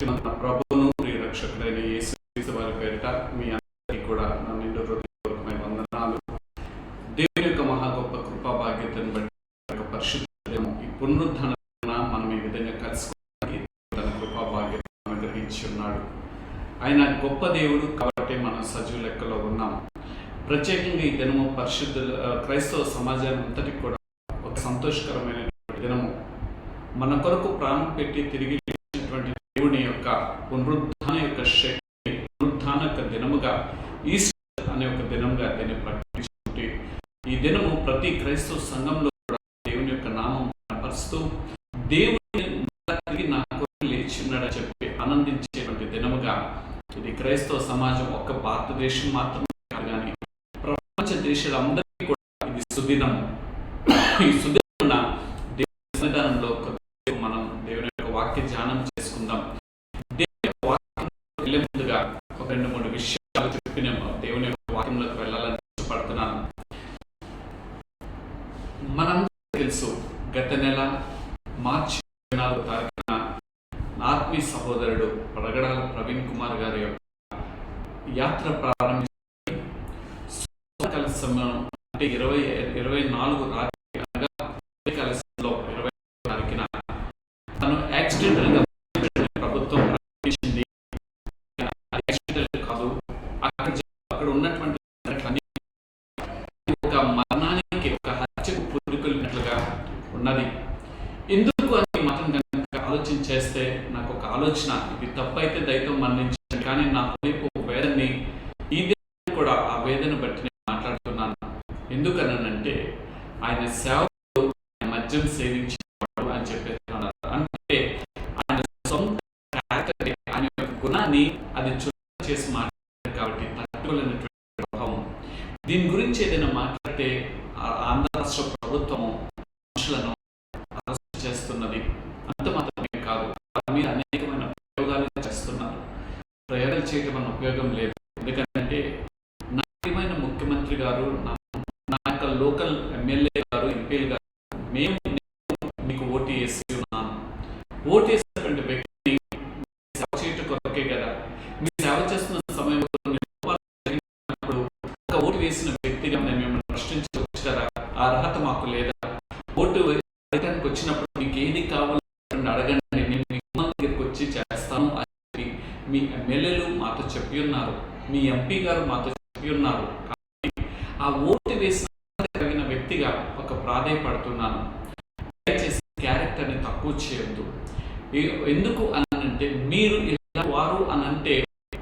మన ప్రభువును ప్రియరక్షకుడైన యేసుక్రీస్తు వారి పేరిట మీ అందరికీ కూడా నా నిండు హృదయపూర్వకమైన వందనాలు. దేవుని యొక్క మహా గొప్ప కృపా భాగ్యతను బట్టి పరిశుద్ధ ఈ పునరుద్ధరణ మనం ఈ విధంగా కలుసుకోవడానికి తన కృపా భాగ్యతను అనుగ్రహించి ఉన్నాడు. ఆయన గొప్ప దేవుడు కాబట్టి మనం సజీవ లెక్కలో ఉన్నాం. ప్రత్యేకంగా ఈ దినము పరిశుద్ధ క్రైస్తవ సమాజాన్ని అంతటికి కూడా ఒక సంతోషకరమైన దినము. మన కొరకు ప్రాణం పెట్టి తిరిగి లేచినటువంటి దేవుని యొక్క పునరుద్ధాన యొక్క శక్తి, పునరుద్ధాన యొక్క దినముగా ఈస్టర్ అనే ఒక దినముగా దీన్ని ప్రకటించుకుంటే ఈ దినము ప్రతి క్రైస్తవ సంఘంలో కూడా దేవుని యొక్క నామం కనపరుస్తూ దేవుని తిరిగి నా కొరకు లేచిన్నాడని చెప్పి ఆనందించేటువంటి దినముగా ఇది క్రైస్తవ సమాజం ఒక్క భారతదేశం మాత్రమే కాదు కానీ ప్రపంచ దేశాలందరికీ కూడా ఇది సుదినము. ఈ సుదినమున దేవుని సన్నిధానంలో మనం దేవుని యొక్క వాక్య ధ్యానం చేసుకుందాం. దేవుని యొక్క వాక్యం వెళ్ళే ముందుగా ఒక 2-3 విషయాలు చెప్పి నేను దేవుని యొక్క వాక్యంలోకి వెళ్ళాలని ఇష్టపడుతున్నాను. మనందరికీ తెలుసు, గత నెల మార్చి 24వ తారీఖున ఆత్మీయ సహోదరుడు పడగడాల ప్రవీణ్ కుమార్ గారి యొక్క యాత్ర ప్రారంభించి సమయం అంటే 24 రాత్రి అనగా కలశంలో 20వ తారీఖున తను యాక్సిడెంటల్ గా ప్రభుత్వం ప్రకటించింది. యాక్సిడెంటల్ కాదు, అక్కడ ఉన్నటువంటి ఒక మరణానికి, ఒక హత్యకు పూనుకున్నట్లుగా ఉన్నది. ఎందుకు అని మాత్రం కనుక ఆలోచన చేస్తే నాకు ఒక ఆలోచన, ఇది తప్పైతే దయతో మరణించాను, కానీ నా వైపు వేదనని ఈ దినం కూడా ఆ వేదన బట్టి నేను మాట్లాడుతున్నాను. ఎందుకనంటే ఆయన సేవకుడు మద్యం సేవించేవాడు అని చెప్పేస్తున్నారు. అంటే ఆయన సొంత క్యారెక్టర్, ఆయన యొక్క గుణాన్ని అది చుట్టూ చేసి మాట్లాడారు కాబట్టి తట్టుకోలేనటువంటి ప్రభావం. దీని గురించి ఏదైనా మాట్లాడితే ఆంధ్ర రాష్ట్ర ప్రభుత్వము మనుషులను అరెస్ట్ చేస్తున్నది. అంత మాత్రమే కాదు, వారి మీద అనేకమైన ప్రయోగాలు చేస్తున్నారు. ప్రయోగాలు చేయడం వల్ల ఉపయోగం లేదు. ఎందుకంటే నాయకమైన ముఖ్యమంత్రి గారు, నా యొక్క లోకల్ ఎమ్మెల్యే గారు, ఎంపీలు గారు, మేము మీకు ఓటు వేసి ఉన్నాను. ఓటు వేసినటువంటి వ్యక్తిని సేవ చేయటం కొరకే కదా. మీ సేవ చేస్తున్న సమయంలో ఒక ఓటు వేసిన వ్యక్తిగా మేము ప్రశ్నించవచ్చు కదా. ఆ అర్హత మాకు లేదా? ఓటు వేయడానికి వచ్చినప్పుడు మీకు ఏది కావాలని అడగండి, నేను మీ దగ్గరికి వచ్చి చేస్తాను అని చెప్పి మీ ఎమ్మెల్యేలు మాతో చెప్పి ఉన్నారు, మీ ఎంపీ గారు మాతో చెప్పి ఉన్నారు. కాబట్టి ఆ ఓటు వేసిన కలిగిన వ్యక్తిగా ఒక ప్రాధేయపడుతున్నాను, దయచేసి క్యారెక్టర్ని తక్కువ చేయొద్దు. ఎందుకు అనంటే మీరు ఇలా వారు అనంటే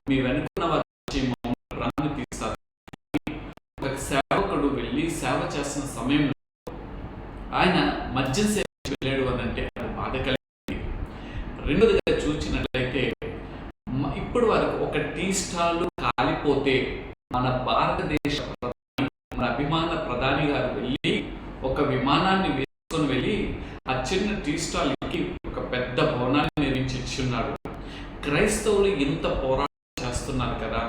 మీ వెనుకున్న వారు రాన్ని తీస్తారు. ఒక సేవకుడు వెళ్ళి సేవ చేస్తున్న సమయంలో ఆయన మద్యం సేవ వెళ్ళాడు అనంటే అది బాధ కలిగింది. రెండోదిగా చూసినట్లయితే ఇప్పటి వరకు ఒక టీ స్టాల్ కాలిపోతే మన భారతదేశ మన అభిమాన ప్రధాని గారు వెళ్ళి ఒక విమానాన్ని వేసుకొని వెళ్ళి ఆ చిన్న టీ స్టాల్కి ఒక పెద్ద భవనాన్ని నిర్మించి ఇచ్చున్నాడు. క్రైస్తవులు ఇంత పోరాటం చేస్తున్నారు కదా,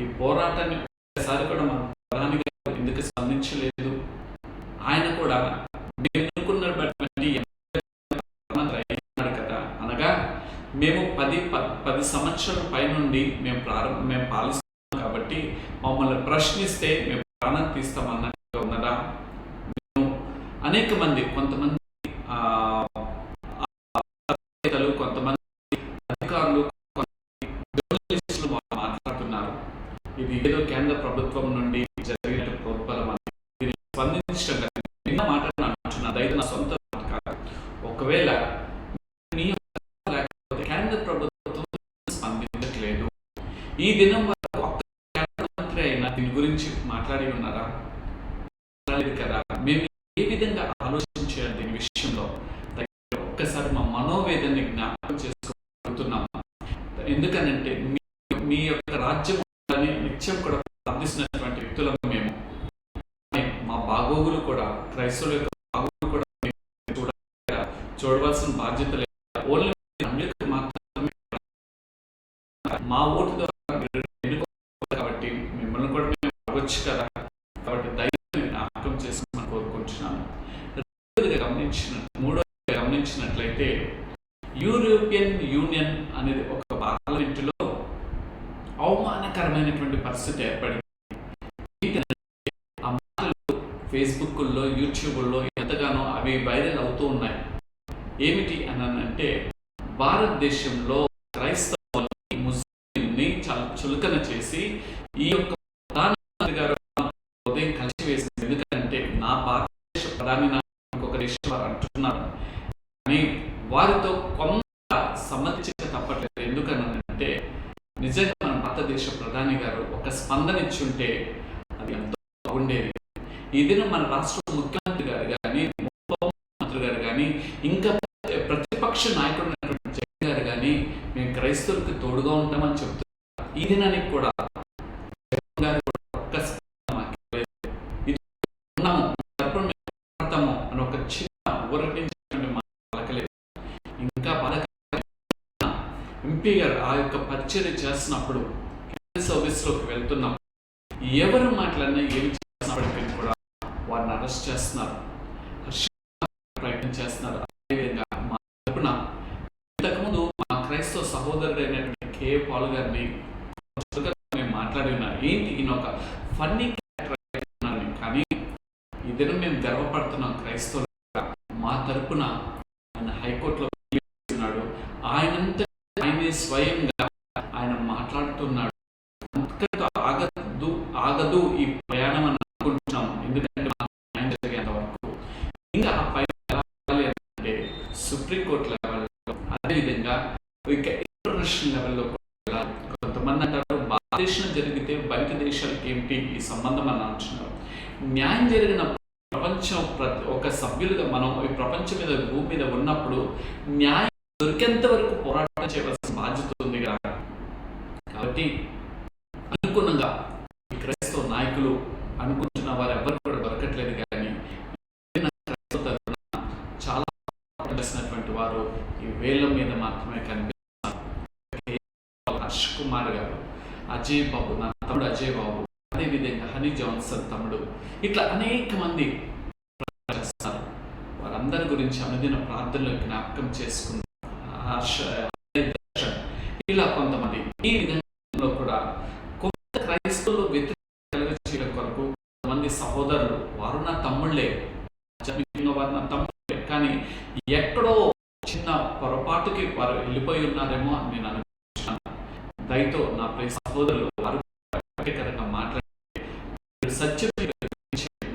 ఈ పోరాటాన్ని ఒకసారి కూడా మన ప్రధాని గారు ఎందుకు స్పందించలేదు? ఆయన కూడా మేము ఎన్నుకున్నటువంటి కదా, అనగా మేము 10 సంవత్సరాల పై నుండి మేము పాలిస్తున్నాం కాబట్టి మమ్మల్ని ప్రశ్నిస్తే మేము ప్రాణం తీస్తామన్నట్టుగా ఉన్నదా? అనేక మంది, కొంతమంది కొంతమంది అధికారులు, జర్నలిస్టులు మాట్లాడుతున్నారు, ఇది ఏదో కేంద్ర ప్రభుత్వం నుండి జరిగిన ప్రోద్బలం అని. దీన్ని స్పందించడం నిన్న మాట్లాడుతున్నా, దయతో నా సొంత కాదు. ఒకవేళ లేకపోతే కేంద్ర ప్రభుత్వం స్పందించట్లేదు, ఈ దినం వరకు ఒక్క కేంద్ర మంత్రి అయినా దీని గురించి మాట్లాడి ఉన్నారా? కదా. మేము ఏ విధంగా ఆలోచించాలి దీని విషయంలో? ఒక్కసారి మా మనోవేదనని జ్ఞాపకం చేసుకుంటున్నాం. ఎందుకనంటే మీ యొక్క రాజ్యం నిత్యం కూడా ప్రార్థిస్తున్నటువంటి వ్యక్తులను మేము, మా బాగోగులు కూడా, క్రైస్తవుల యొక్క బాగోగులు కూడా చూడవలసిన బాధ్యత లేదు. ఓన్లీ మాత్రమే మా ఓటు ద్వారా కాబట్టి మిమ్మల్ని కూడా మేము అడగొచ్చు కదా. కాబట్టి దయచేసి జ్ఞాపకం చేసుకోమని కోరుకుంటున్నాను. మూడోదిగా గమనించినట్లయితే యూరోపియన్ యూనియన్ అనేది ఒక రకమైనటువంటి పరిస్థితి ఏర్పడింది. ఆ మాటలు ఫేస్బుక్లో, యూట్యూబ్లో ఎంతగానో అవి వైరల్ అవుతూ ఉన్నాయి. ఏమిటి అని అంటే, భారతదేశంలో క్రైస్తవుల్ని, ముస్లింని చాలా చులకన చేసి ఈ యొక్క ప్రధానమంత్రి గారు ఉదయం కలిసి వేసింది. ఎందుకంటే నా భారతదేశ ప్రధాని ఇంకొక దేశం వారు అంటున్నారు, కానీ వారితో కొంత సమ్మతించక తప్పట్లేదు. ఎందుకనంటే నిజంగా మన భారతదేశ ప్రధాని గారు ఒక స్పందన ఇచ్చుంటే అది ఎంతో బాగుండేది. ఈ దినం మన రాష్ట్ర ముఖ్యమంత్రి గారు కానీ, ఉప ముఖ్యమంత్రి గారు కానీ, ఇంకా ప్రతిపక్ష నాయకుడు జగన్ గారు కానీ మేము క్రైస్తవులకు తోడుగా ఉంటామని చెప్తున్నారు. ఈ దినానికి కూడా జగన్ గారు ఒక్క ఉన్నాము అని ఒక చిన్న ఊరటించినటువంటి పలకలేదు. ఇంకా ఎంపీ గారు ఆ యొక్క పరిచర్య చేస్తున్నప్పుడు, సర్వీస్లోకి వెళ్తున్నప్పుడు ఎవరు మాట్లాడినా ఏమి చేస్తున్నప్పటికీ కూడా వారిని అరెస్ట్ చేస్తున్నారు, ప్రయత్నం చేస్తున్నారు. అదేవిధంగా మా తరపున ఇంతకుముందు మా క్రైస్తవ సహోదరుడైనటువంటి కే పాల్ గారిని మేము మాట్లాడి ఉన్నారు. ఏంటి ఈయన ఒక ఫన్నీ క్యారెక్టర్, కానీ ఈ దినం మేము గర్వపడుతున్నాం క్రైస్తవులు. మా తరపున ఆయన హైకోర్టులో ఉన్నాడు. ఆయనే స్వయంగా ఆయన మాట్లాడుతున్నాడు. ఆగదు ఈ ప్రయాణం అని అనుకుంటున్నాం. ఎందుకంటే న్యాయం జరిగేంత వరకు ఇంకా ఆ పైన అంటే సుప్రీంకోర్టు లెవెల్లో, అదేవిధంగా ఇంకా ఇంటర్నేషనల్ లెవెల్లో వెళ్ళాలి. కొంతమంది అంటారు భారతదేశం జరిగితే బయట దేశాలకు ఏమిటి ఈ సంబంధం అని అంటున్నారు. న్యాయం జరిగిన ప్రపంచం ఒక సభ్యులుగా మనం ఈ ప్రపంచం మీద, భూమి మీద ఉన్నప్పుడు న్యాయం దొరికేంత వరకు పోరాటం చేయవలసిన బాధ్యత ఉంది కదా. కాబట్టి అనుగుణంగా క్రైస్తవ నాయకులు అనుకుంటున్న వారు ఎవరు కూడా దొరకట్లేదు. కానీ క్రైస్తవ తరపున చాలా చేసినటువంటి వారు ఈ వేళ్ళ మీద మాత్రమే కనిపిస్తున్నారు. హర్ష్ కుమార్ గారు, అజయ్ బాబు, నా తమ్ముడు అజయ్ బాబు, అదేవిధంగా హనీ జాన్సన్ తమ్ముడు, ఇట్లా అనేక మంది చేస్తారు. వారందరి గురించి అనుదిన ప్రార్థనలో జ్ఞాపకం చేసుకున్నారు. ఇలా కొంతమంది ఈ విధంగా కూడా కొంత క్రైస్తవులు వ్యతిరేక చేయడం కొరకు కొంతమంది సహోదరులు, వారు నా తమ్ముళ్ళే, వారు నా తమ్ముళ్ళే, కానీ ఎక్కడో చిన్న పొరపాటుకి వారు వెళ్ళిపోయి ఉన్నారేమో అని నేను అనుకుంటున్నాను. దయతో నా ప్రియ సహోదరులు వారు వ్యతిరేకంగా మాట్లాడి సత్యం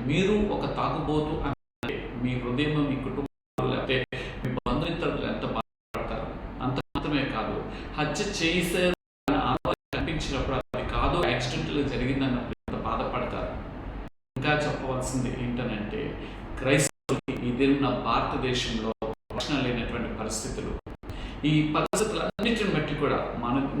మీరు ఒక తాగుబోతు అంటే మీ హృదయం, మీ కుటుంబం, లేకపోతే మీ బంధుమిత్రులు ఎంత బాధపడతారు. అంత మాత్రమే కాదు, హత్య చేసే కనిపించినప్పుడు అది కాదు, యాక్సిడెంట్లు జరిగిందన్నప్పుడు ఎంత బాధపడతారు. ఇంకా చెప్పవలసింది ఏంటనంటే, క్రైస్తవులకి ఇదిన్న భారతదేశంలో రక్షణ లేనటువంటి పరిస్థితులు, ఈ పరిస్థితులన్నిటిని బట్టి కూడా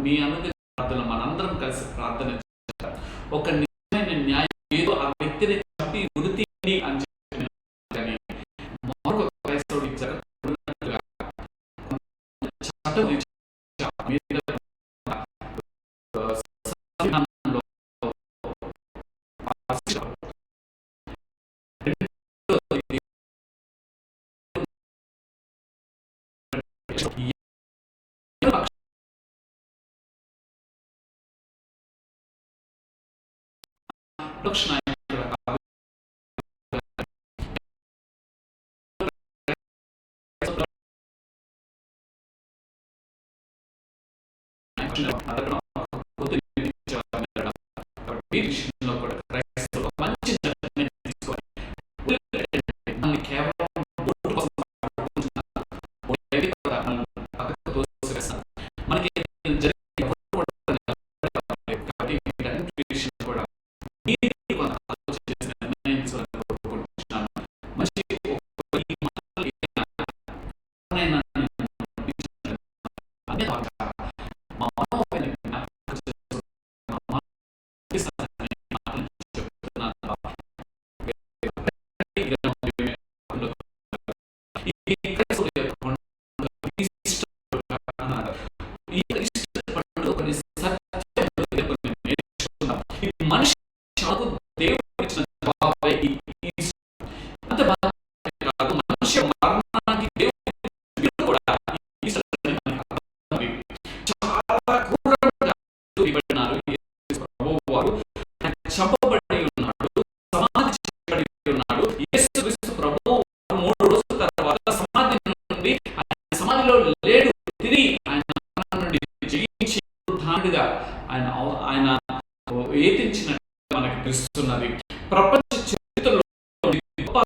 మీ అనుదిన ప్రార్థన, మనందరం కలిసి ప్రార్థన చేస్తారు. ఒక నిజమైన న్యాయం ఏదో ఆ వ్యక్తిని చంపి వృత్తి అని చెప్పి, కానీ మరొక క్రైస్తవుడికి జరుగుతున్నట్లుగా చట్టం విషయంలో కూడా క్రైస్తవులు మంచి నిర్ణయం తీసుకోవాలి. కేవలం మనకి మనిషి దేవుడు ఇచ్చిన జవాబే అంత మనిషి మరణానికి దేవుడు సమాధిలో లేడు, తిరిగి ఆయన మరణం నుండి జయించి పునరుద్ధానుడిగా ఆయన ఆయన ఏతించినట్టు మనకు తెలుస్తున్నది. ప్రపంచ చరిత్రలో గొప్ప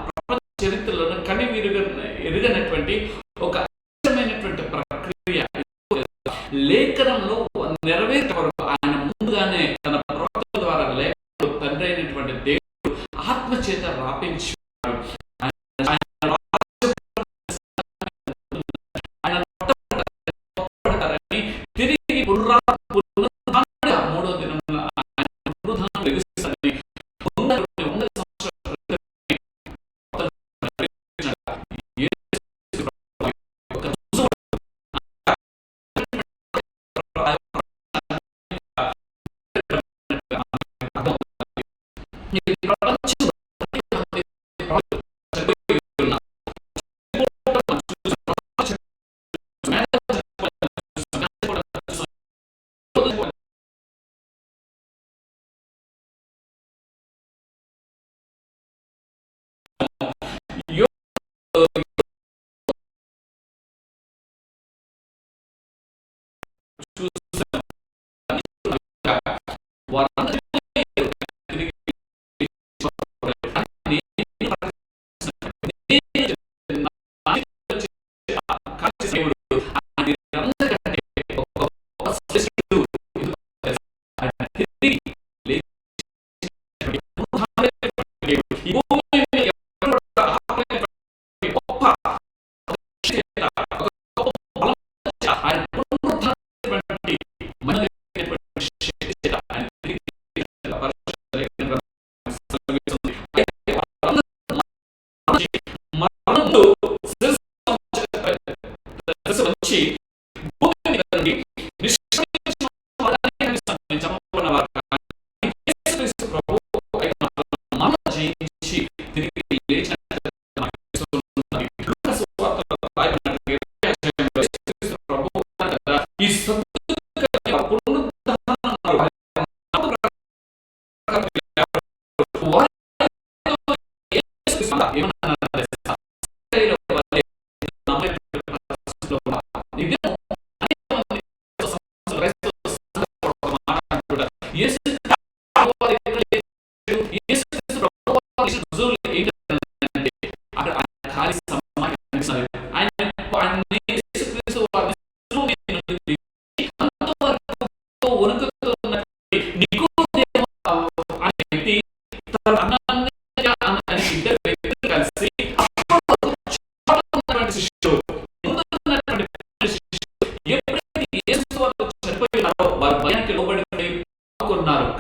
ప్రపంచ చరిత్రలో కని ఎరుగనటువంటి ఒక అద్భుతమైనటువంటి ప్రక్రియ లేఖనంలో నెరవేర్చే వరకు ఆయన ముందుగానే తన ప్రవక్తల ద్వారా లేఖలు తండ్రి అయినటువంటి దేవుడు ఆత్మ చేత రాపించి తిరిగి మూడో దినం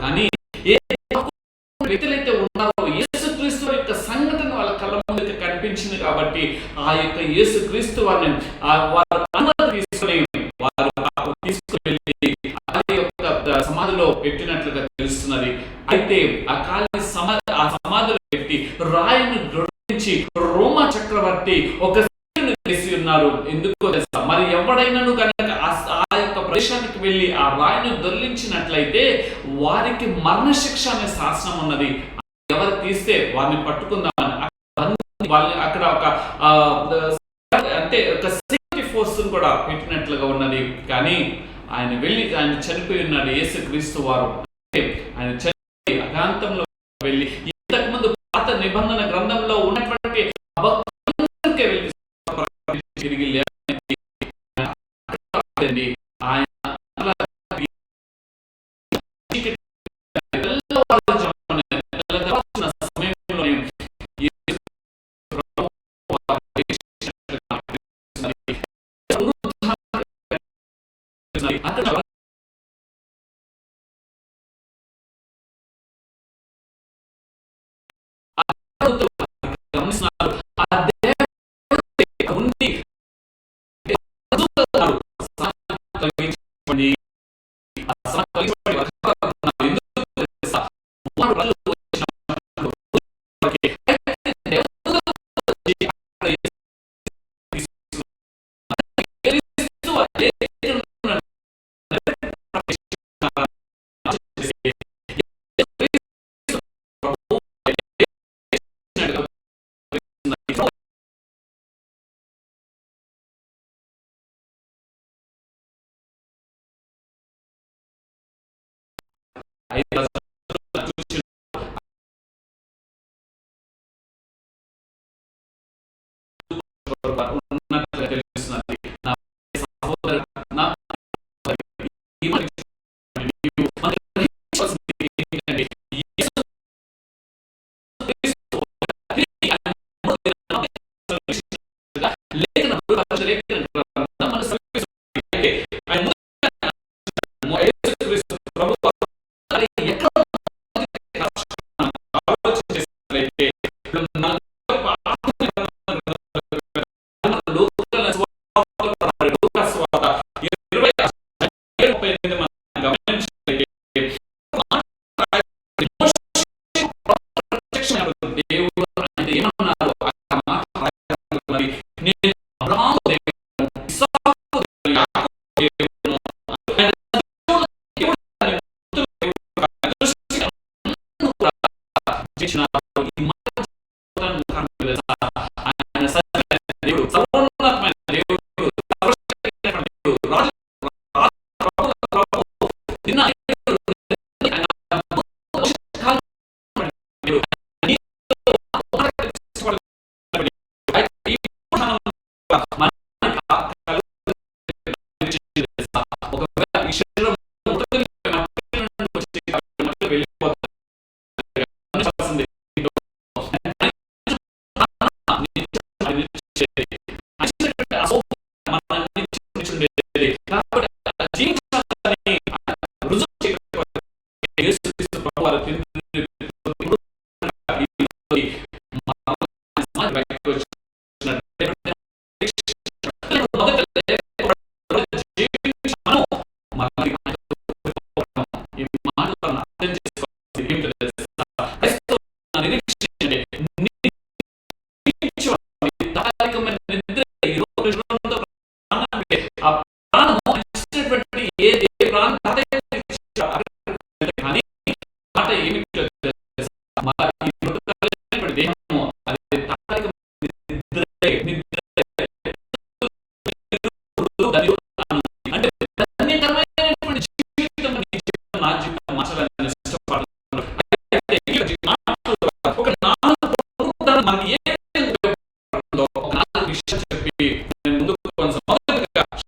కానీ ఏ వ్యక్తులైతే ఉన్నారో యేసుక్రీస్తు యొక్క సంఘటన వాళ్ళ కళ్ళ ముందుకు కనిపించింది కాబట్టి ఆ యొక్క యేసుక్రీస్తు వారిని వారు అనుమతి తీసుకుని వెళ్ళి ఆ యొక్క సమాధిలో పెట్టినట్లుగా తెలుస్తున్నది. అయితే ఆ సమాధిలో పెట్టి రాయిని జోడించి రోమా చక్రవర్తి ఒక వేసి ఉన్నారు. ఎందుకో తెలుసా? మరి ఎవడైనాను కనుక ఆ యొక్క ప్రదేశానికి వెళ్ళి ఆ రాయిని దొర్లించినట్లయితే వారికి మరణశిక్ష అనే శాసనం ఉన్నది. ఎవరు తీస్తే వారిని పట్టుకుందామని అక్కడ ఒక అంటే ఒక సేఫ్టీ ఫోర్స్ కూడా పెట్టినట్లుగా ఉన్నది. కానీ ఆయన చనిపోయి ఉన్నాడు. యేసుక్రీస్తు వారు ఆయన చనిపోయి అగాంతంలో వెళ్ళి ఇంతకు ముందు పాత నిబంధన గ్రంథంలో ఉన్నటువంటి తిరిగి ఆయన ఐదు వచనాలు చూసి ఉన్నట్లుగా తెలుస్తున్నది. నా సహోదరు, నా ఈ మాట నీవు మనం గ్రహించవలసింది ఏంటంటే, యేసు క్రీస్తు లేఖనములు, పరిశుద్ధ లేఖన గ్రంథం మనకు సమీపిస్తుంది. అంటే ఆయన ముందుగా యేసుక్రీస్తు ప్రభువు ఎక్కడ ఆలోచన చేసినట్లయితే ఇప్పుడు మన లూకాసు వార్త 20:38 మనం గమనించినట్లయితే దేవుడు అంటే ఏమన్నారు ఆ మాట మరి నేను అబ్రహాము దేవుడను, ఇస్సాకు దేవుడను, యాకోబు దేవుడను, ఆయన దేవుడు అని ముందు దేవుడు ఆయన దృష్టికి అన్నును కూడా చేసినాడు. ఈ మాట తెలుసా? ఆయన సత్యమైన దేవుడు, సర్వోన్నతమైన దేవుడు, సర్వశక్తిమైనటువంటి దేవుడు, రాజు ప్రభువుల ప్రభువు, నిన్న ఆయన దేవుడు ఒకవేళ ఈ శరీరం వెళ్ళిపోతుంది. జీవించాలని రుజువు చేయకపోతే యేసుక్రీస్తు ప్రభువు వారు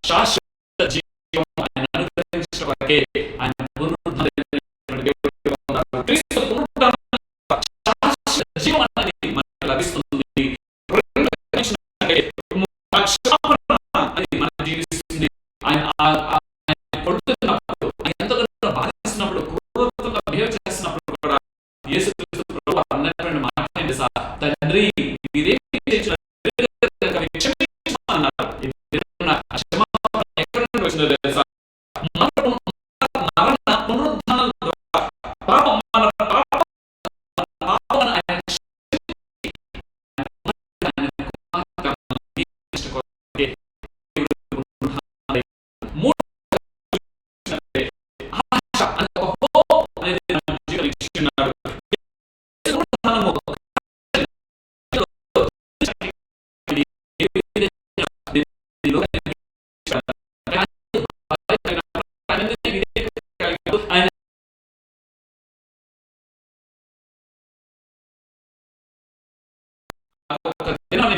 శాశ్వత జీవం ఆయన అనుగ్రహించడం వరకే ఆయన పునరుద్ధరించినటువంటి దేవుడు ఉన్నారు. క్రీస్తు పునరుద్ధరణ శాశ్వత జీవం అనేది మనకు లభిస్తుంది. అది మనం జీవిస్తుంది. ఆయన కొడుతున్నప్పుడు, ఆయన ఎంతగానో బాధిస్తున్నప్పుడు, క్రూరంగా బిహేవ్ చేస్తున్నప్పుడు కూడా యేసుక్రీస్తు ప్రభువు అన్నటువంటి మాట ఏంటి సార్? తండ్రి మీరేమి చేసిన క్షమించమన్నారు. ఎక్కడి నుండి వచ్చిందో తెలుసా? మరణ పునరుద్ధరణ ద్వారా పాపం మన పాపాలను ఆయన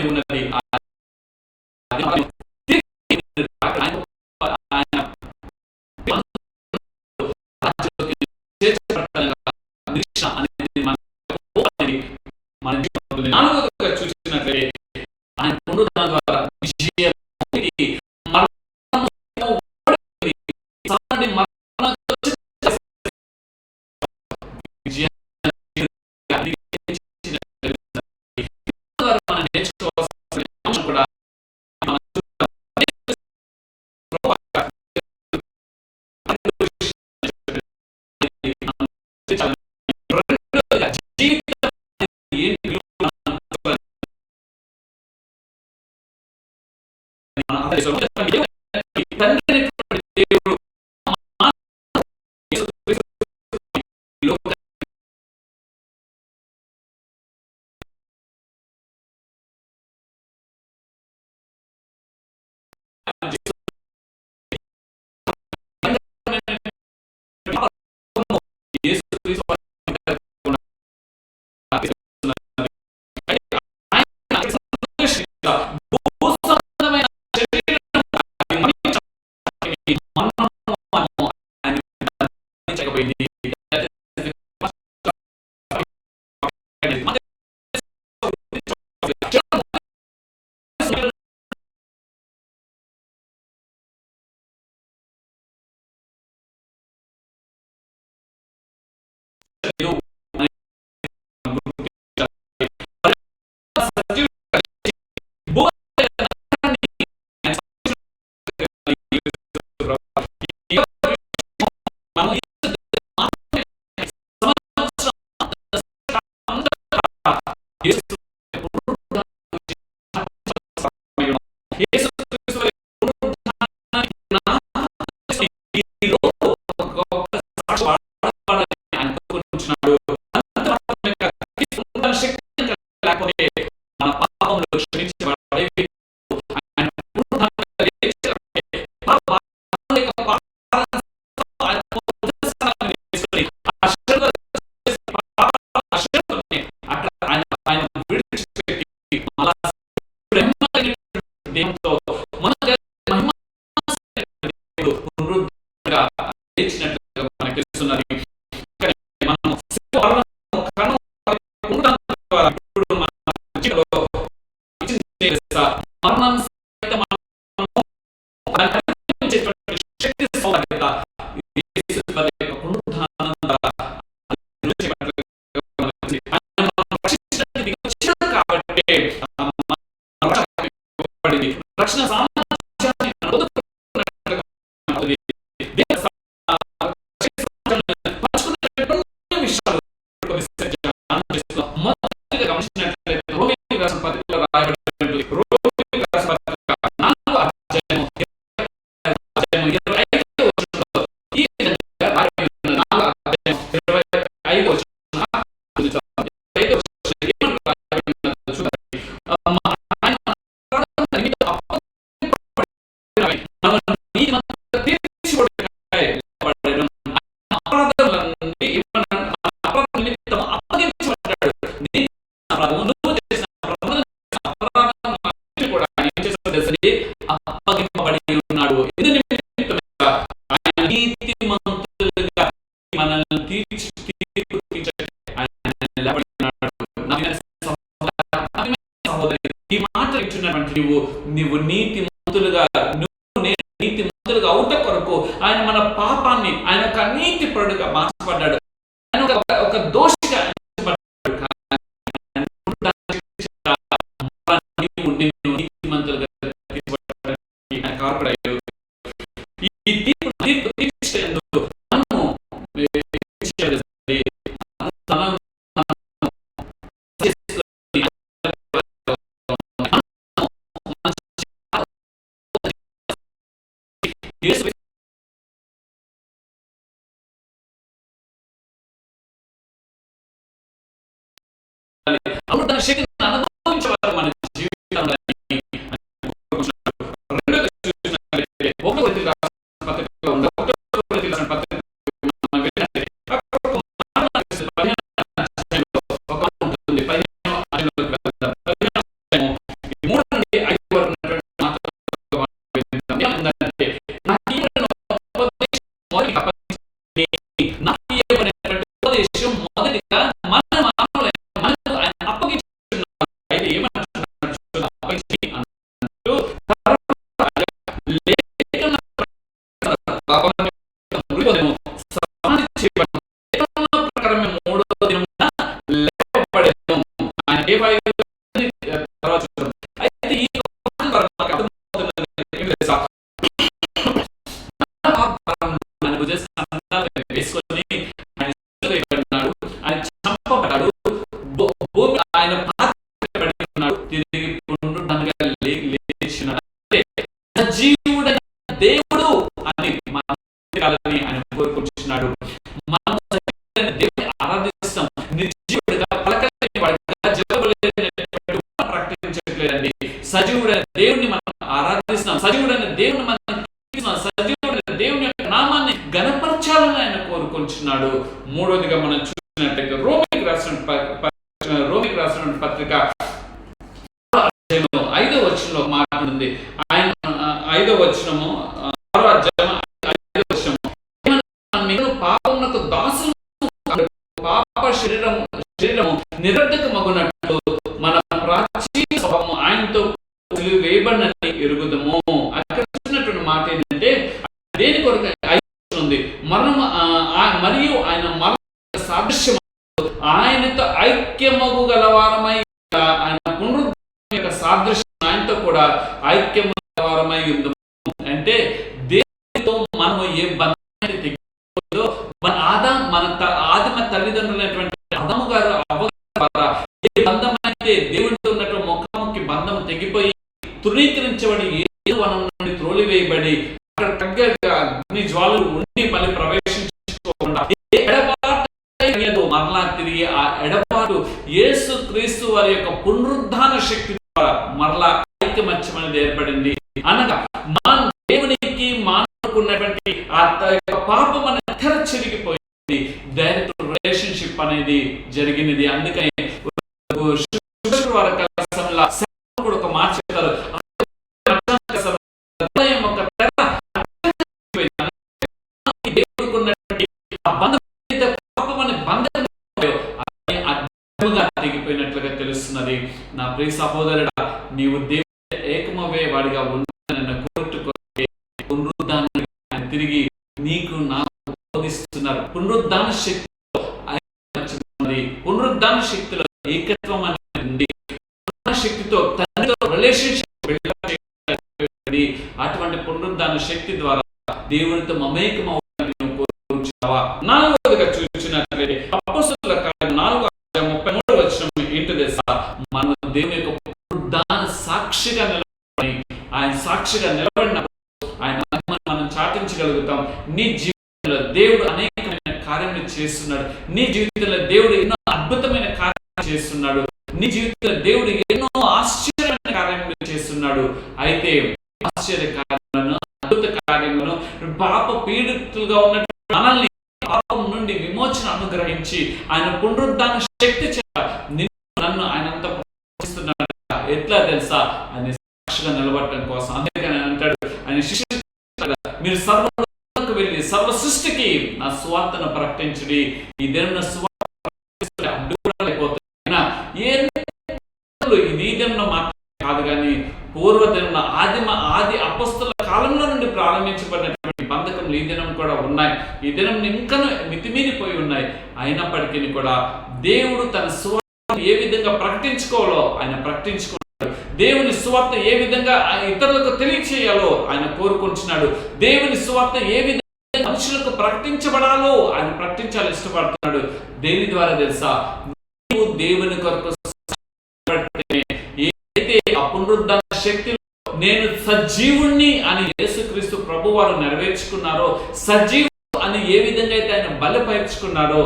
ఉన్నది. నాలుగోదిగా చూసినట్లయితే ఆయన పునరుద్ధరణ ద్వారా విజయం యేసు గుర్తించలేదు అని మనం గుర్తించాలి. సజీవుడు లేకపోతే మన పాపంలో క్షమించబడే ఆయన పునరుద్ధానంగా లేచాడంటే అక్కడ ఆయన విడిచిపెట్టి మళ్ళా దేవునితో పునరుద్ధరణగా లేచినట్లుగా మనకు తెలుస్తున్నది. మనం మరణం శక్తి కాబట్టి రక్షణ అప్పగింపబడి ఉన్నాడు. ఆయన నీతిమంతులుగా మనల్ని ఈ మాట ఇచ్చినటువంటి నువ్వు నీతిమంతులుగా నీతిమంతులుగా అవుట కొరకు ఆయన మన పాపాన్ని ఆయన ఒక నీతి పరుడుగా మార్చబడ్డాడు. ఆయన ఒక దోషిగా నీతిమంతులుగా కార్పొరేట్ ఈ తీర్పు తీర్చేందుకు మనము అమృత శక్తిని అనుభవించేవారు మన జీవితంలో. సజీవుడైన దేవుడు అని ఆయన కోరుకుంటున్నాడు. మనం సజీవుడైన దేవుని ఆరాధిస్తాం. నిర్జీవుడిగా ప్రకటించట్లేదండి. సజీవుడైన దేవుని మనం ఆరాధిస్తున్నాం. సజీవుడైన దేవుని మనం సజీవుడైన దేవుని యొక్క నామాన్ని గణపరచాలని ఆయన కోరుకుంటున్నాడు. మూడోదిగా మనం చూసినట్లయితే రోమికి రాసిన పత్రిక 5వ వచనంలో మాట్లాడింది. ఆయన 5వ వచనము 6వ అధ్యాయం 5వ వచనము మీరు పాపమునకు దాసులు పాప శరీరము నిరర్ధకమగునట్లు మన ప్రాచీన స్వభావము ఆయనతో వేయబడినని ఎరుగుదము. అక్కడ వచ్చినటువంటి మాట ఏంటంటే దేని కొరకు ఉంది మరణము మరియు ఆయన మరణ సాదృశ్యం కూడా ఐక్యం వారమై ఉందాము. అంటే దేవునితో మనము ఏ బంధం తెగిపోయిందో, మన ఆదిమ తల్లిదండ్రులైనటువంటి ఆదాము గారు అవ్వ ద్వారా ఏ బంధం అయితే దేవునితో ఉన్నటువంటి ముఖాముఖి బంధం తెగిపోయి తృణీకరించబడి ఏ వనం నుండి త్రోలివేయబడి అక్కడ దగ్గరగా అగ్ని జ్వాలలు ఉండి మళ్ళీ ప్రవేశించుకోకుండా మరలా తిరిగి ఆ ఎడబాటు యేసు క్రీస్తు వారి యొక్క పునరుద్ధాన శక్తి ద్వారా మరలా ఐక్యమత్యం అనేది ఏర్పడింది. అనగా మన దేవునికి మానవుకున్నటువంటి ఆ పాపం అనేది తెర చెరిగిపోయింది. డైరెక్ట్ రిలేషన్షిప్ అనేది జరిగినది. అందుకని ఒక మాట చెప్తారు, తెగిపోయినట్లుగా తెలుస్తున్నది. నా ప్రియ సహోదరుడా, నీవు దేవుని ఏకమవే వాడిగా ఉండాలని కోరుకునే పునరుద్ధానాన్ని తిరిగి నీకు నాకు బోధిస్తున్నారు. పునరుద్ధాన శక్తిలో పునరుద్ధాన శక్తిలో ఏకత్వం అనేది శక్తితో తనతో రిలేషన్షిప్ అటువంటి పునరుద్ధాన శక్తి ద్వారా దేవునితో మమేకం అవ్వాలని కోరుకుంటున్నావా? నాలుగవదిగా చూసినట్లయితే అపోస్తలుల కార్యములు 4:33 వచనం ఏంటో తెలుసా? మనం దేవుని యొక్క పునరుద్ధాన సాక్షిగా నిలబడి ఆయన సాక్షిగా నిలబడినప్పుడు ఆయన మనం చాటించగలుగుతాం. నీ జీవితంలో దేవుడు అనేకమైన కార్యములు చేస్తున్నాడు. నీ జీవితంలో దేవుడు ఎన్నో అద్భుతమైన కార్యాలు చేస్తున్నాడు. నీ జీవితంలో దేవుడు ఎన్నో ఆశ్చర్యమైన కార్యములు చేస్తున్నాడు. అయితే ఆశ్చర్య కార్యములను, అద్భుత కార్యములను, పాప పీడితులుగా ఉన్నటువంటి మనల్ని పాపం నుండి విమోచన అనుగ్రహించి ఆయన పునరుద్ధాన శక్తి చేత నన్ను ఆయనంతా ప్రోత్సహిస్తున్నాడు. ఎట్లా తెలుసా? ఆయన సాక్షిగా నిలబడటం కోసం. అందుకని అంటాడు ఆయన శిష్యులు, మీరు సర్వలోకానికి వెళ్ళి సర్వ సృష్టికి నా సువార్తను ప్రకటించడి. ఈ దేవుని సువార్త ఇది దినం మాత్రం కాదు, కానీ పూర్వదిన ఆది అపొస్తలుల కాలంలో నుండి ప్రారంభించబడినటువంటి బంధకములు ఈ దినం కూడా ఉన్నాయి. ఈ దినం ఇంకా మితిమీరిపోయి ఉన్నాయి. అయినప్పటికీ కూడా దేవుడు తన సువార్తను ఏ విధంగా ప్రకటించుకోవాలో ఆయన ప్రకటించుకున్నాడు. దేవుని సువార్త ఏ విధంగా ఇతరులకు తెలియచేయాలో ఆయన కోరుకుంటున్నాడు. దేవుని సువార్త ఏ విధంగా మనుషులకు ప్రకటించబడాలో ఆయన ప్రకటించాలి ఇష్టపడుతున్నాడు. దేని ద్వారా తెలుసా? నీవు దేవుని కొరకు ఏదైతే ఆ పునరుద్ధాన శక్తిలో నేను సజీవుణ్ణి అని యేసుక్రీస్తు ప్రభువారు నెరవేర్చుకున్నారో, సజీవు అని ఏ విధంగా అయితే ఆయన బలపరుచుకున్నారో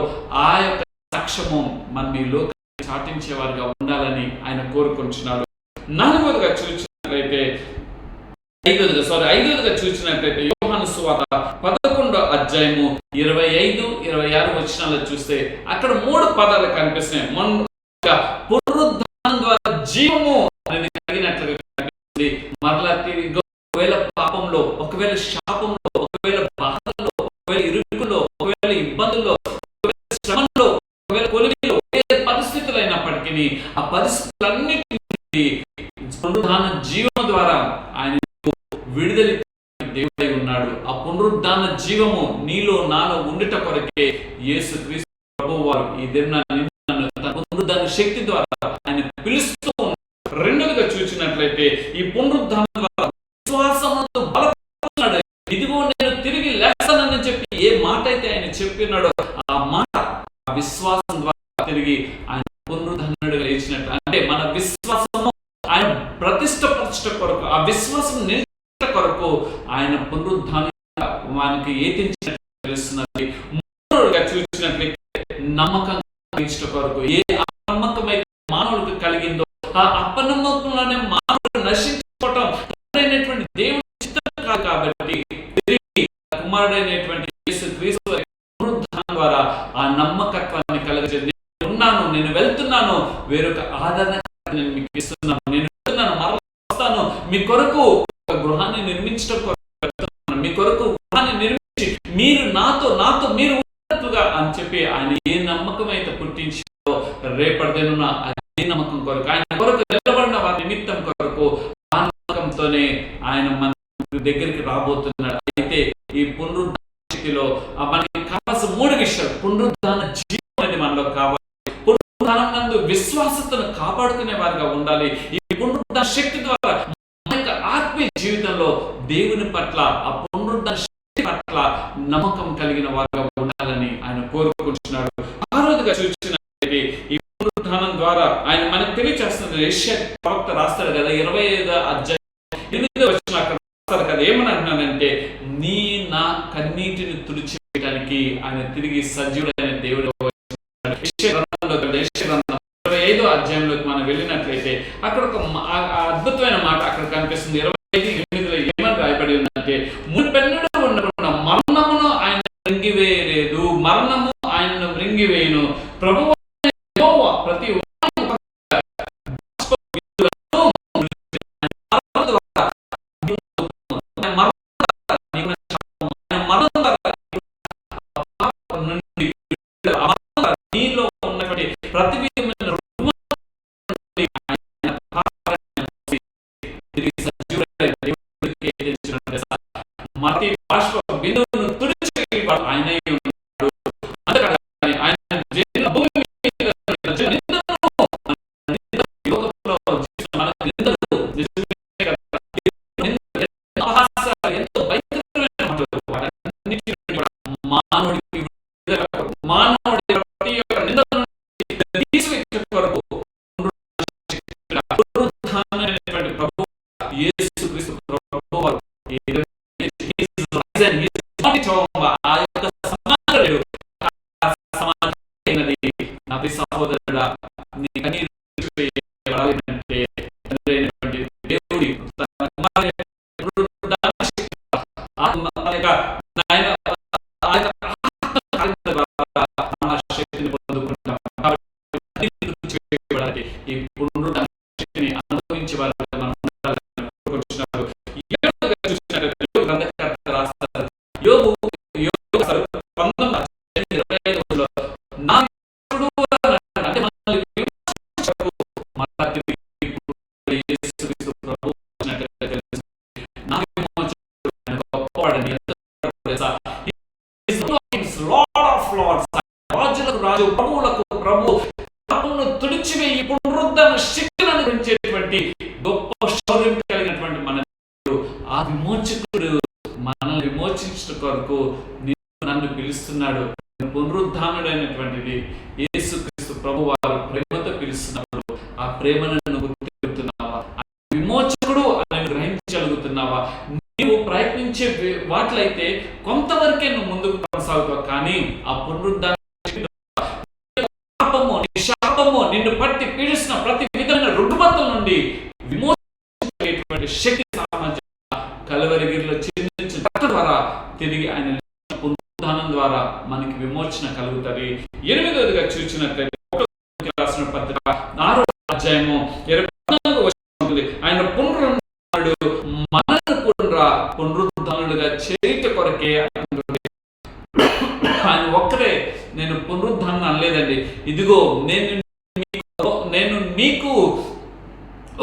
ఆ యొక్క సాక్ష్యము మనం ఈ లోకాన్ని చాటించేవారుగా ఉండాలని ఆయన కోరుకుంటున్నాడు. నాలుగవదిగా చూసినట్లయితే ఐదవదిగా చూసినట్లయితే యోహాను సువార్త 11:25-26 వచనాలు చూస్తే అక్కడ 3 పదాలు కనిపిస్తున్నాయి. పునరుద్ధానం ద్వారా జీవము అనేది కలిగినట్లుగా కనిపిస్తుంది. మరలా తిరిగి ఒకవేళ పాపంలో, ఒకవేళ శాపంలో, ఒకవేళ బాధల్లో, ఒకవేళ ఇరుకులో, ఒకవేళ ఇబ్బందుల్లో, ఒకవేళ శ్రమంలో, ఒకవేళ కొలిమిలో, ఏ పరిస్థితులు అయినప్పటికీ ఆ పరిస్థితులన్నిటి పునరుద్ధాన జీవము ద్వారా ఆయన విడుదల దేవుడై ఉన్నాడు. ఆ పునరుద్ధాన జీవము నీలో నాలో ఉండుట కొరకే యేసుక్రీస్తు ప్రభువారు ఈ దినాన్ని పునరుద్ధాన శక్తి ద్వారా ఆయన పిలుస్తూ ఉన్నారు. రెండవదిగా చూసినట్లయితే ఈ పునరుద్ధానం ద్వారా విశ్వాసంతో బలపడుతున్నాడు. ఇదిగో నేను తిరిగి లేస్తానని చెప్పి ఏ మాట అయితే ఆయన చెప్పినాడో ఆ మాట, ఆ విశ్వాసం ద్వారా తిరిగి ఆయన పునరుద్ధానుడిగా లేచినట్టు. అంటే మన విశ్వాసము ఆయన ప్రతిష్టపరచట కొరకు, ఆ విశ్వాసం నిలిచిన కొరకు ఆయన పునరుద్ధానం మనకి ఏతించినట్టు తెలుస్తున్నది. మూడవదిగా చూసినట్లయితే నమ్మకం కొరకు, ఏ అపనమ్మకమైతే మానవులకు కలిగిందో ఆ అపనమ్మకంలోనే మానవుడు నశించుకోవటం దేవుని చిత్తం కాదు. కాబట్టి తిరిగి కుమారుడైనటువంటి యేసుక్రీస్తు పునరుద్ధానం ద్వారా ఆ నమ్మకత్వాన్ని కలగజేసి ఉన్నాను, నేను వెళ్తున్నాను, వేరొక ఆదరణ నేను మీకు ఇస్తున్నాను, నేను వెళ్తున్నాను, మరలా వస్తాను, మీ కొరకు ఒక గృహాన్ని నిర్మించడం కొరకు, మీ కొరకు గృహాన్ని నిర్మించి మీరు నాతో మీరు ఉన్నట్లుగా అని చెప్పి ఆయన ఏ నమ్మకం అయితే పుట్టించిందో రేపటిదిన అదే నమ్మకం కొరకు, ఆయన కొరకు నిలబడిన వారి నిమిత్తం కొరకు ఆ నమ్మకంతోనే ఆయన మన దగ్గరికి రాబోతున్నాడు. అయితే ఈ పునరుద్ధాన శక్తిలో మనకి కావాల్సిన 3 విషయాలు. పునరుద్ధాన జీవం అనేది మనలో కావాలి. పునరుద్ధానం నందు విశ్వాసతను కాపాడుకునే వారిగా ఉండాలి. ఈ పునరుద్ధాన శక్తి ద్వారా దేవుని పట్ల, ఆ పునరుద్ధరణ శక్తి పట్ల నమ్మకం కలిగిన వారుగా ఉండాలని ఆయన కోరుకుంటున్నాడు. ఆరోదుగా చూసినట్లయితే ఈ పునరుద్ధానం ద్వారా ఆయన మనకు తెలియచేస్తున్నది. యెషయా ప్రవక్త రాస్తాడు కదా 25వ అధ్యాయం 8వ వచనం అక్కడ రాస్తాడు కదా, ఏమని అంటున్నానంటే, నీ నా కన్నీటిని తుడిచివేయడానికి ఆయన తిరిగి సజీవుడైన దేవుడు. యెషయా గ్రంథంలో 25వ అధ్యాయంలోకి మనం వెళ్ళినట్లయితే అక్కడ ఒక అద్భుతమైన మాట అక్కడ కనిపిస్తుంది. 25:8లో ఏమని రాయబడి ఉందంటే, మునుపెన్నడూ ఉండకుండా మరణమును ఆయన మృంగివేయలేదు, మరణము ఆయనను మృంగివేయును. ప్రభువు యెహోవా ప్రతి నీలో ఉన్నటువంటి ప్రతి మతి బాష్ప బిందువును తుడిచి ఆయన ఉన్నాడు. అందుకని ఆయన భూమి మానవుడి ప్రతి ఒక్క నిందను తీసివేసే వరకు ప్రభు యేసుక్రీస్తు ప్రభువు ఆ యొక్క సమాధానం నా సహోదరుడా, నీ కన్నీరు తుడిచివేయబడాలంటే దేవుడి శక్తిని పొందుకుంటాం. ఈ పునరుద్ధరణ శక్తిని అనుభవించే వారు మనం యోబు 19:25 నా రాజులకు రాజు, ప్రభువులకు ప్రభు, పాపమును తుడిచివేయి పునరుద్ధరణ శక్తిని అనుభవించేటువంటి గొప్ప శౌర్యం కలిగినటువంటి మన ఆ విమోచకుడు మనల్ని విమోచించడం కొరకు నన్ను పిలుస్తున్నాడు. పునరుద్ధానుడైనటువంటిది యేసుక్రీస్తు ప్రభు వారు ప్రేమతో పిలుస్తున్నప్పుడు ఆ ప్రేమను గుర్తిస్తున్నావా? విమోచకుడు అని గ్రహించగలుగుతున్నావా? నీవు ప్రయత్నించే వాటిలైతే కొంతవరకే నువ్వు ముందుకు కొనసాగుతావు, కానీ ఆ పునరుద్ధరణ శాపము నిన్ను పట్టి పీడిస్తున్న ప్రతి విధమైన రుగ్మతల నుండి విమోచించేటువంటి శక్తి సామర్థ్యం కలువరిగిరిలో చిందించిన రక్తం ద్వారా తిరిగి ఆయన పునరుద్ధానం ద్వారా మనకి విమోచన కలుగుతుంది. 8వదిగా చూసినట్లయితే రాసిన పత్రిక 6వ అధ్యాయము 24వ వచనం, ఆయన పునరుద్ధానుడు మనల్ని కూడా పునరుద్ధానుడుగా చేయుట కొరకే. ఆయన ఒక్కరే నేను పునరుద్ధానం అనలేదండి. ఇదిగో నేను నీకు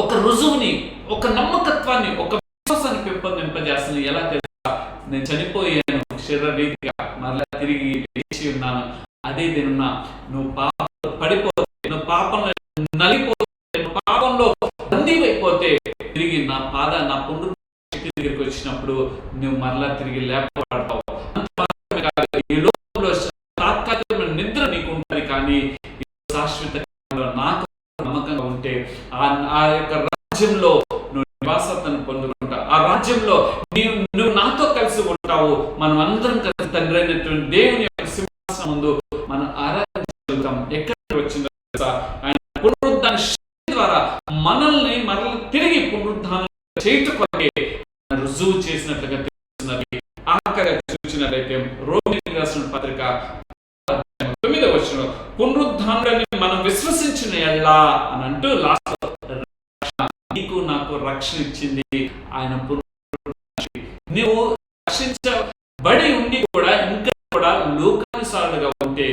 ఒక రుజువుని, ఒక నమ్మకత్వాన్ని, ఒక విశ్వాసాన్ని పెంపొందింపజేస్తాను. ఎలా తెలుసా? నేను చనిపోయాను శరీరరీతిగా, మరలా తిరిగి లేచి ఉన్నాను. అదే దినున్నా నువ్వు పాపంలో పడిపోతే, నువ్వు పాపంలో నలిపోతే, నువ్వు పాపంలో బందీవైపోతే తిరిగి నా పునరుద్ధరణ శక్తి దగ్గరికి వచ్చినప్పుడు నువ్వు మరలా తిరిగి లేపబడతావు. ఈ లోకంలో తాత్కాలికమైన నిద్ర నీకు ఉంటుంది, కానీ శాశ్వత నాకు నమ్మకంగా ఉంటే ఆ యొక్క రాజ్యంలో నువ్వు నివాసతను పొందుకుంటావు. ఆ రాజ్యంలో నువ్వు నాతో కలిసి ఉంటావు. మనం అందరం కలిసి తండ్రి అయినటువంటి దేవుని యొక్క సింహాసనం ముందు మనం ఆరాధించగలుగుతాం. ఎక్కడికి వచ్చిందో ఆయన పునరుద్ధరణ శక్తి ద్వారా మనల్ని తిరిగి పునరుద్ధానం చేయటం కొరకే రుజువు చేసినట్లుగా తెలుస్తున్నది. ఆఖరిగా చూసినట్లయితే రోమీయులకు రాసిన పత్రిక 9వ వచనంలో పునరుద్ధానుడని మనం విశ్వసించిన ఎల్లా అని అంటూ లాస్ట్ నీకు నాకు రక్షణ ఇచ్చింది ఆయన. నువ్వు రక్షించబడి ఉండి కూడా ఇంకా కూడా లోకానుసారులుగా ఉంటే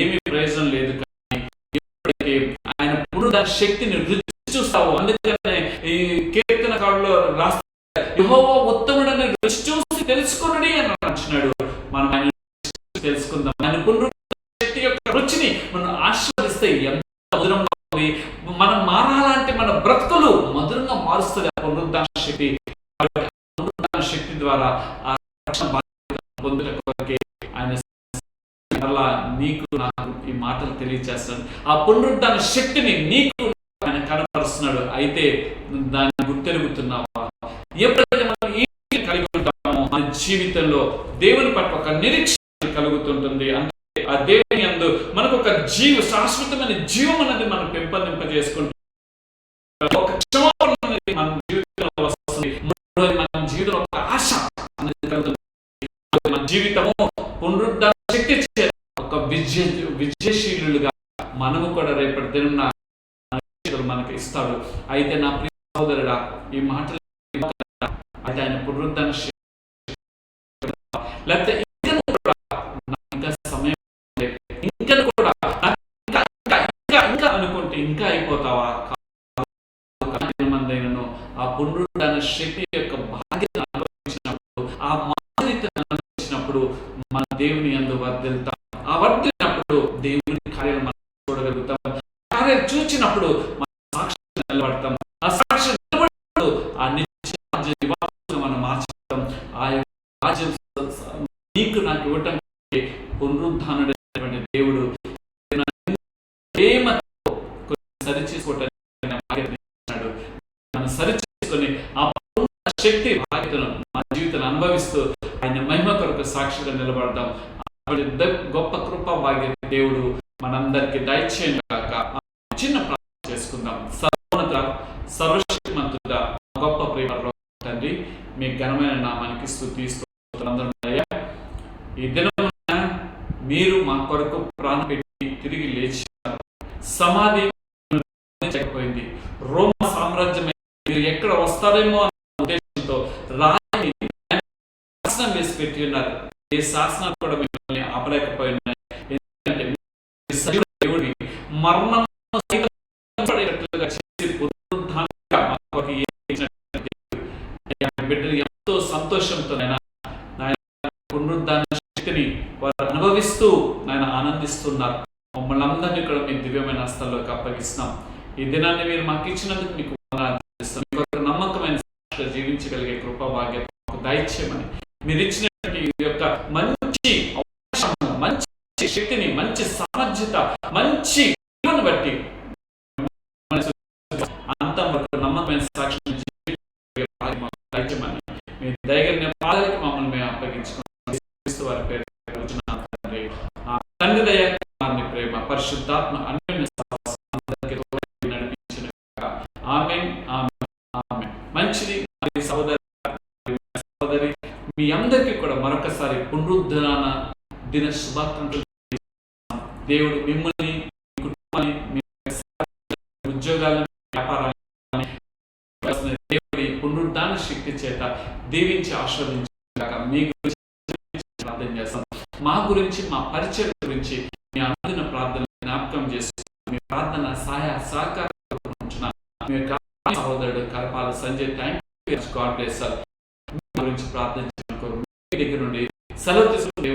ఏమీ ప్రయోజనం లేదు. కానీ ఎప్పుడైతే ఆయన పునరుద్ధరణ శక్తిని రుచి చూస్తావు, అందుకనే ఈ కీర్తనకారులో రాస్తాడు, యెహోవా ఉత్తముడని రుచి చూసి తెలుసుకున్నది అని అంటున్నాడు. మనం ఆయన తెలుసుకుందాం. ఆయన పునరుద్ధరణ శక్తి యొక్క రుచిని మనం ఆస్వాదిస్తే ఎంత మధురంగా ఉంది. మనం మారాలంటే మన బ్రతుకులు మధురంగా మారుస్తుంది ఆ పునరుద్ధరణ శక్తి. పునరుద్ధరణ శక్తి ద్వారా ఆ రక్షణ బాధ్యత పొందుట కొరకే ఆయన అలా నీకు నాకు ఈ మాటలు తెలియజేస్తాడు. ఆ పునరుద్ధాన శక్తిని నీకు ఆయన కనపరుస్తున్నాడు. అయితే దాన్ని గుర్తెరుగుతున్నావా? ఎప్పుడైతే మనం ఈ కలిగి ఉంటామో మన జీవితంలో దేవుని పట్ల ఒక నిరీక్షణ కలుగుతుంటుంది. అంటే ఆ దేవుని యందు మనకు ఒక శాశ్వతమైన జీవం అనేది మనం పెంపొందింపజేసుకుంటాం. ఒక క్షమాపణ అనేది మన జీవితంలో వస్తుంది. మన జీవితంలో ఒక ఆశ అనేది కలుగుతుంది. మన జీవితము పునరుద్ధాన శక్తి ఒక విజయశీలుగా మనము కూడా రేపటి దిన మనకు ఇస్తాడు. అయితే నా ప్రియ సహోదరుడా, ఈ మాటలు అయితే ఆయన పునరుద్ధాన లేకపోతే ఇంకా సమయం ఇంకా కూడా ఇంకా అనుకుంటే ఇంకా అయిపోతావా? మందైనను ఆ పునరుద్ధాన శక్తి యొక్క బాధ్యత అనుభవించినప్పుడు, ఆ బాధ్యతను అనుభవించినప్పుడు మన దేవుని యందు వర్ధిల్తాం. ఆ వర్ధిల్లినప్పుడు దేవుని కార్యాలు మనం చూడగలుగుతాం. కార్యాలు చూచినప్పుడు మన సాక్షి నిలబడతాం. ఆ సాక్షి నిలబడినప్పుడు ఆ నిత్య మనం మార్చుతాం. ఆ రాజ్యం నీకు నాకు ఇవ్వటం పునరుద్ధానుడైనటువంటి దేవుడు ప్రేమతో సరిచేసుకోవటానికి మనం సరిచేసుకొని ఆ శక్తి బాధ్యతను మన జీవితాన్ని అనుభవిస్తూ ఆయన మహిమ కొరకు సాక్షిగా నిలబడదాం. గొప్ప కృప భాగ్య దేవుడు మనందరికీ దయచేయను కాక. చిన్న ప్రార్థన చేసుకుందాం. సర్వోన్నత సర్వశక్తిమంతుడా గొప్ప ప్రేమ తండ్రి, మీ ఘనమైన నామానికి స్తుతిస్తూ ఈ దినమున మీరు మా కొరకు ప్రాణం పెట్టి తిరిగి లేచారు. సమాధి చేయకపోయింది. రోమ సామ్రాజ్యం మీరు ఎక్కడ వస్తారేమో అన్న ఉద్దేశంతో రాయి శాసనం వేసి పెట్టి ఉన్నారు. ఏ శాసనాలు కూడా మిమ్మల్ని ఆపలేకపోయినాయి. ఎందుకంటే దేవుడి మరణం బిడ్డలు ఎంతో సంతోషంతో పునరుద్ధాన శక్తిని వారు అనుభవిస్తూ ఆయన ఆనందిస్తున్నారు. మమ్మల్ని అందరినీ కూడా మీ దివ్యమైన హస్తాల్లోకి అప్పగిస్తున్నాం. ఈ దినాన్ని మీరు మాకు ఇచ్చినందుకు మీకు నమ్మకమైన జీవించగలిగే కృపా భాగ్యత దయచేయమని మీరు ఇచ్చినటువంటి ఈ యొక్క మంచి అవకాశం, మంచి శక్తిని, మంచి సామర్థ్యత, మంచి బట్టి అంత నమ్మకమైన సాక్షి దయచేయమని మీ దయగలిగిన పాదాలకి మమ్మల్ని మేము అప్పగించుకున్నాం. వారి పేరు తండ్రి దయ, కుమారుని ప్రేమ, పరిశుద్ధాత్మ అన్యోన్య నడిపించిన ఆమేన్, ఆమేన్, ఆమేన్. మంచిది సహోదరి, మీ అందరికీ కూడా మరొకసారి పునరుద్ధాన దిన శుభాకాంక్షలు. దేవుడు మిమ్మల్ని, మీ కుటుంబాన్ని, మీ ఉద్యోగాలను, వ్యాపారాన్ని దేవుడి పునరుద్ధాన శక్తి చేత దీవించి ఆశీర్వదించాక మీ గురించి ప్రార్థన చేస్తాం. మా గురించి, మా పరిచయం గురించి మీ అనుదిన ప్రార్థన జ్ఞాపకం చేస్తున్నాం. మీ ప్రార్థన సహాయ సహకారం మీ సహోదరుడు Karapala Sanjay thank you. God bless you. మీ గురించి ప్రార్థించిన మీ దగ్గర నుండి సెలవు తీసుకుని